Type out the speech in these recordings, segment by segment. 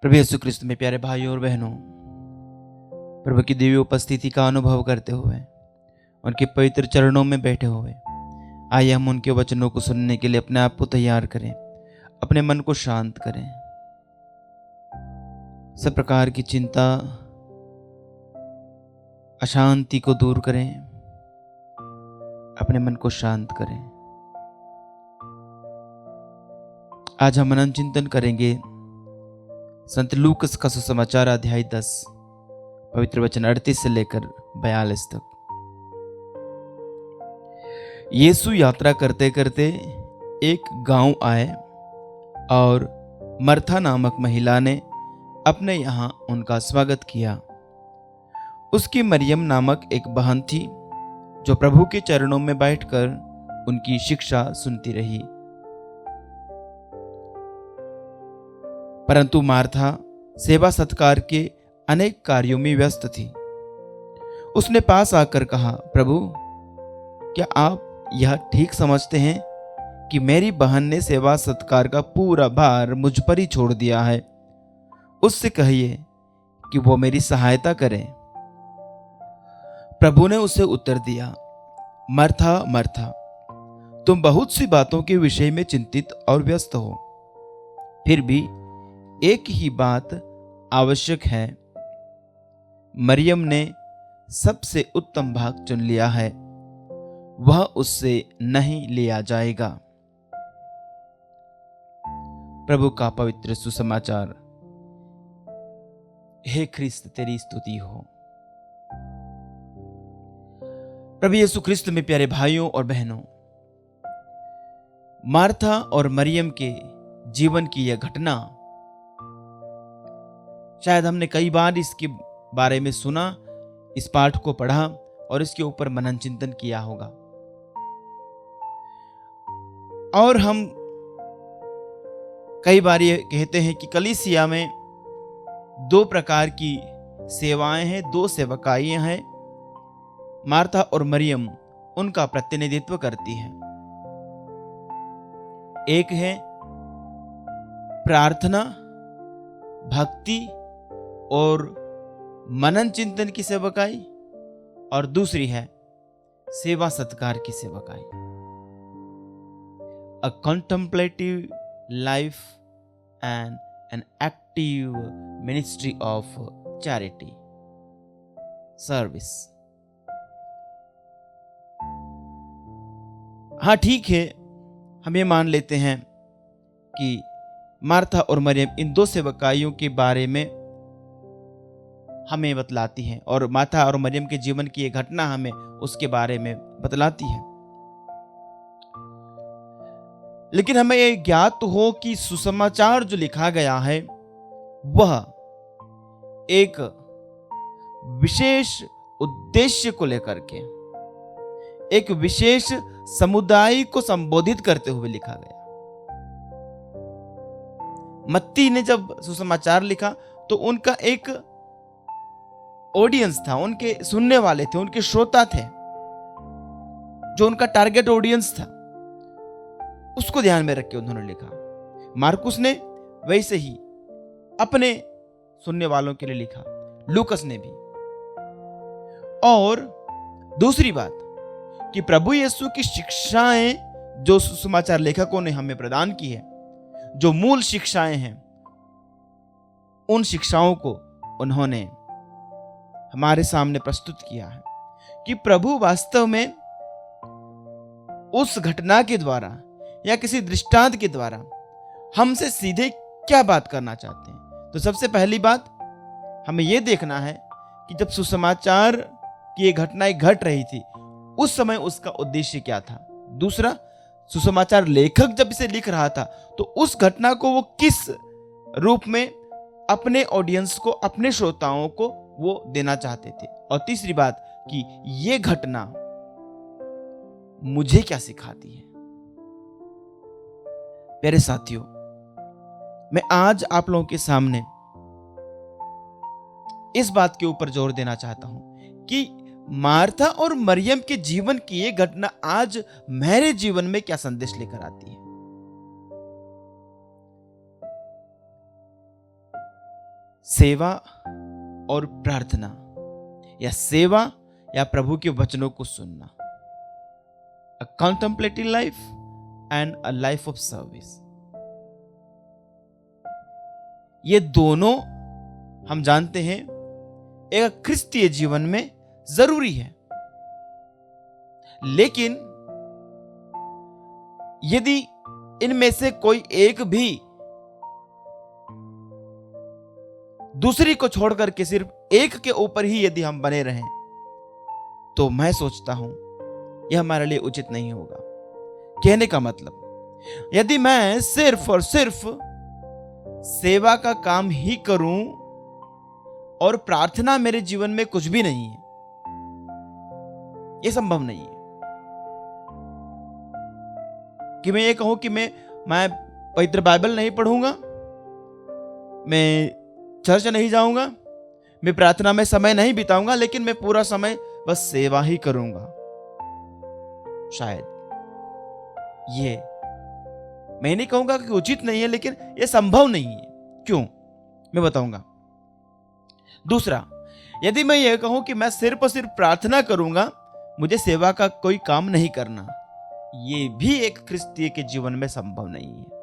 प्रभु यीशु क्रिस्त में प्यारे भाइयों और बहनों, प्रभु की दिव्य उपस्थिति का अनुभव करते हुए उनके पवित्र चरणों में बैठे हुए आइए हम उनके वचनों को सुनने के लिए अपने आप को तैयार करें, अपने मन को शांत करें। सब प्रकार की चिंता, अशांति को दूर करें, अपने मन को शांत करें। आज हम मनन चिंतन करेंगे संत लूकस का सुसमाचार अध्याय 10 पवित्र वचन 38 से लेकर 42 तक। यीशु यात्रा करते करते एक गांव आए और मर्था नामक महिला ने अपने यहाँ उनका स्वागत किया। उसकी मरियम नामक एक बहन थी जो प्रभु के चरणों में बैठकर उनकी शिक्षा सुनती रही। परंतु मार्था सेवा सत्कार के अनेक कार्यों में व्यस्त थी। उसने पास आकर कहा, प्रभु, क्या आप यह ठीक समझते हैं कि मेरी बहन ने सेवा सत्कार का पूरा भार मुझ पर ही छोड़ दिया है? उससे कहिए कि वो मेरी सहायता करे। प्रभु ने उसे उत्तर दिया, मर्था मर्था, तुम बहुत सी बातों के विषय में चिंतित और व्यस्त हो, फिर भी एक ही बात आवश्यक है। मरियम ने सबसे उत्तम भाग चुन लिया है, वह उससे नहीं लिया जाएगा। प्रभु का पवित्र सुसमाचार। हे ख्रिस्त, तेरी स्तुति हो। प्रभु यीशु ख्रिस्त में प्यारे भाइयों और बहनों, मार्था और मरियम के जीवन की यह घटना शायद हमने कई बार इसके बारे में सुना, इस पाठ को पढ़ा और इसके ऊपर मनन चिंतन किया होगा। और हम कई बार ये कहते हैं कि कलीसिया में दो प्रकार की सेवाएं हैं, दो सेवकाइयां हैं। मार्था और मरियम उनका प्रतिनिधित्व करती हैं। एक है प्रार्थना, भक्ति और मनन चिंतन की सेवकाई, और दूसरी है सेवा सत्कार की सेवकाई। A contemplative life and an active ministry of charity service. हाँ, ठीक है, हम ये मान लेते हैं कि मार्था और मरियम इन दो सेवकाइयों के बारे में हमें बतलाती हैं, और मार्था और मरियम के जीवन की ये घटना हमें उसके बारे में बतलाती है। लेकिन हमें ये ज्ञात हो कि सुसमाचार जो लिखा गया है वह एक विशेष उद्देश्य को लेकर के, एक विशेष समुदाय को संबोधित करते हुए लिखा गया। मत्ती ने जब सुसमाचार लिखा तो उनका एक ऑडियंस था, उनके सुनने वाले थे, उनके श्रोता थे, जो उनका टारगेट ऑडियंस था, उसको ध्यान में रख के उन्होंने लिखा। मार्कुस ने वैसे ही अपने सुनने वालों के लिए लिखा, लूकस ने भी। और दूसरी बात कि प्रभु यीशु की शिक्षाएं जो सुसमाचार लेखकों ने हमें प्रदान की है, जो मूल शिक्षाएं हैं, उन शिक्षाओं को उन्होंने हमारे सामने प्रस्तुत किया है कि प्रभु वास्तव में उस घटना के द्वारा या किसी दृष्टांत के द्वारा हमसे सीधे क्या बात करना चाहते हैं। तो सबसे पहली बात हमें यह देखना है कि जब सुसमाचार की यह घटना घट रही थी, उस समय उसका उद्देश्य क्या था। दूसरा, सुसमाचार लेखक जब इसे लिख रहा था तो उस घटना को वो किस रूप में अपने ऑडियंस को, अपने श्रोताओं को वो देना चाहते थे। और तीसरी बात कि ये घटना मुझे क्या सिखाती है। प्यारे साथियों, मैं आज आप लोगों के सामने इस बात के ऊपर जोर देना चाहता हूं कि मार्था और मरियम के जीवन की ये घटना आज मेरे जीवन में क्या संदेश लेकर आती है। सेवा और प्रार्थना, या सेवा या प्रभु के वचनों को सुनना, a contemplative life and a life of service, ये दोनों हम जानते हैं एक क्रिस्तीय जीवन में जरूरी है। लेकिन यदि इनमें से कोई एक भी दूसरी को छोड़कर के सिर्फ एक के ऊपर ही यदि हम बने रहें, तो मैं सोचता हूं यह हमारे लिए उचित नहीं होगा। कहने का मतलब, यदि मैं सिर्फ और सिर्फ सेवा का काम ही करूं और प्रार्थना मेरे जीवन में कुछ भी नहीं है, यह संभव नहीं है। कि मैं ये कहूं कि मैं पवित्र बाइबल नहीं पढ़ूंगा, मैं चर्च नहीं जाऊंगा, मैं प्रार्थना में समय नहीं बिताऊंगा, लेकिन मैं पूरा समय बस सेवा ही करूंगा, शायद ये मैं नहीं कहूंगा कि उचित नहीं है, लेकिन यह संभव नहीं है। क्यों, मैं बताऊंगा। दूसरा, यदि मैं ये कहूं कि मैं सिर्फ और सिर्फ प्रार्थना करूंगा, मुझे सेवा का कोई काम नहीं करना, ये भी एक क्रिस्तीय के जीवन में संभव नहीं है।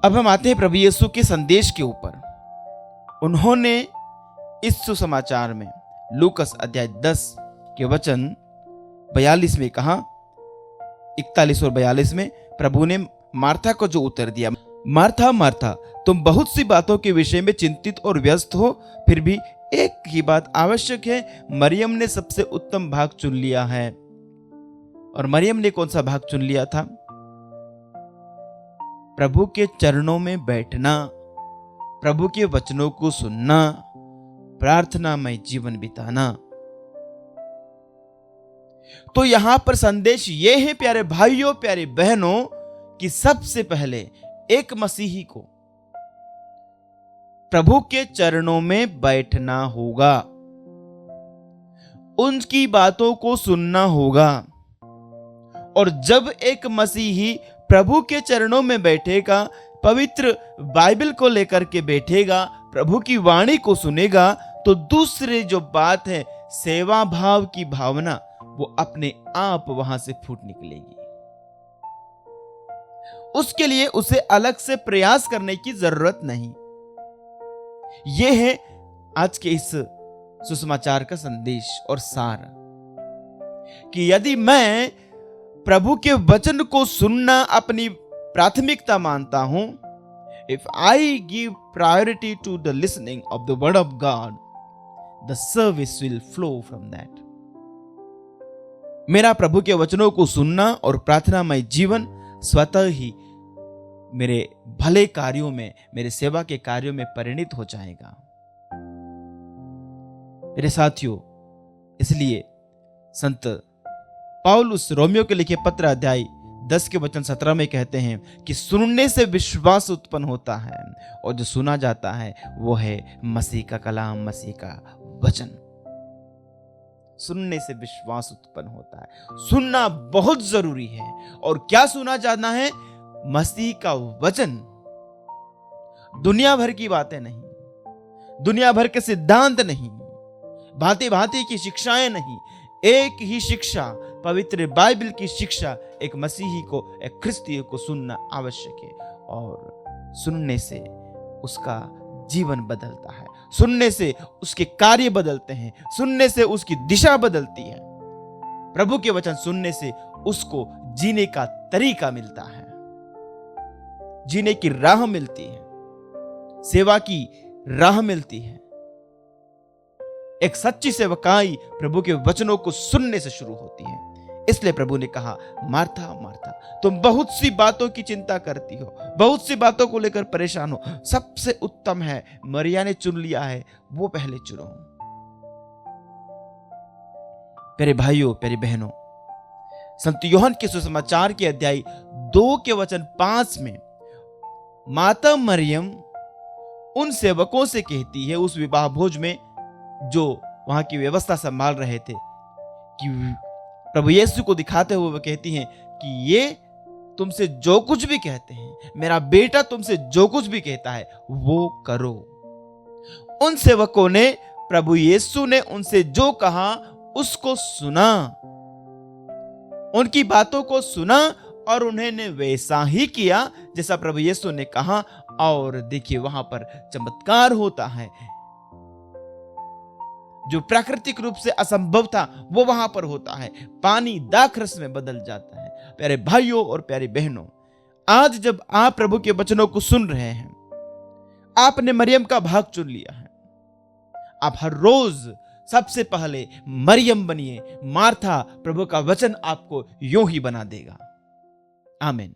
अब हम आते हैं प्रभु यीशु के संदेश के ऊपर। उन्होंने इस सुसमाचार में लूकस अध्याय 10 के वचन 42 में कहा, 41 और 42 में प्रभु ने मार्था को जो उत्तर दिया, मार्था मार्था, तुम बहुत सी बातों के विषय में चिंतित और व्यस्त हो, फिर भी एक ही बात आवश्यक है। मरियम ने सबसे उत्तम भाग चुन लिया है। और मरियम ने कौन सा भाग चुन लिया था? प्रभु के चरणों में बैठना, प्रभु के वचनों को सुनना, प्रार्थना में जीवन बिताना। तो यहां पर संदेश यह है प्यारे भाइयों, प्यारे बहनों, कि सबसे पहले एक मसीही को प्रभु के चरणों में बैठना होगा, उनकी बातों को सुनना होगा। और जब एक मसीही प्रभु के चरणों में बैठेगा, पवित्र बाइबल को लेकर के बैठेगा, प्रभु की वाणी को सुनेगा, तो दूसरी जो बात है सेवा भाव की भावना, वो अपने आप वहां से फूट निकलेगी। उसके लिए उसे अलग से प्रयास करने की जरूरत नहीं। यह है आज के इस सुसमाचार का संदेश और सार, कि यदि मैं प्रभु के वचन को सुनना अपनी प्राथमिकता मानता हूं, if I give priority to the listening of the word of God, the service will flow from that. मेरा प्रभु के वचनों को सुनना और प्रार्थनामय जीवन स्वतः ही मेरे भले कार्यों में, मेरे सेवा के कार्यों में परिणित हो जाएगा। मेरे साथियों, इसलिए संत पौलुस रोमियो के लिखे पत्र अध्याय 10 के वचन 17 में कहते हैं कि सुनने से विश्वास उत्पन्न होता है, और जो सुना जाता है वो है मसीह का कलाम, मसीह का वचन। सुनने से विश्वास उत्पन्न होता है। सुनना बहुत जरूरी है। और क्या सुना जाना है? मसीह का वचन। दुनिया भर की बातें नहीं, दुनिया भर के सिद्धांत नहीं, भांति भांति की शिक्षाएं नहीं, एक ही शिक्षा, पवित्र बाइबल की शिक्षा एक मसीही को, एक क्रिस्तीय को सुनना आवश्यक है। और सुनने से उसका जीवन बदलता है, सुनने से उसके कार्य बदलते हैं, सुनने से उसकी दिशा बदलती है। प्रभु के वचन सुनने से उसको जीने का तरीका मिलता है, जीने की राह मिलती है, सेवा की राह मिलती है। एक सच्ची सेवकाई प्रभु के वचनों को सुनने से शुरू होती है। इसलिए प्रभु ने कहा, मार्था मार्था, तुम बहुत सी बातों की चिंता करती हो, बहुत सी बातों को लेकर परेशान हो। सबसे उत्तम है, मरिया ने चुन लिया है, वो पहले चुनो। प्यारे भाइयों, प्यारी बहनों, संत यूहन्ना के सुसमाचार के अध्याय 2 के वचन 5 में माता मरियम उन सेवकों से कहती है, उस विवाह भोज में जो वहां की व्यवस्था संभाल रहे थे, कि प्रभु यीशु को दिखाते हुए वो कहती हैं कि ये तुमसे जो कुछ भी कहते हैं, मेरा बेटा तुमसे जो कुछ भी कहता है वो करो। उन सेवकों ने प्रभु यीशु ने उनसे जो कहा उसको सुना, उनकी बातों को सुना और उन्होंने वैसा ही किया जैसा प्रभु यीशु ने कहा। और देखिए वहां पर चमत्कार होता है, जो प्राकृतिक रूप से असंभव था वो वहां पर होता है, पानी दाखरस में बदल जाता है। प्यारे भाइयों और प्यारी बहनों, आज जब आप प्रभु के वचनों को सुन रहे हैं, आपने मरियम का भाग चुन लिया है। आप हर रोज सबसे पहले मरियम बनिए। मार्था प्रभु का वचन आपको यूं ही बना देगा। आमीन।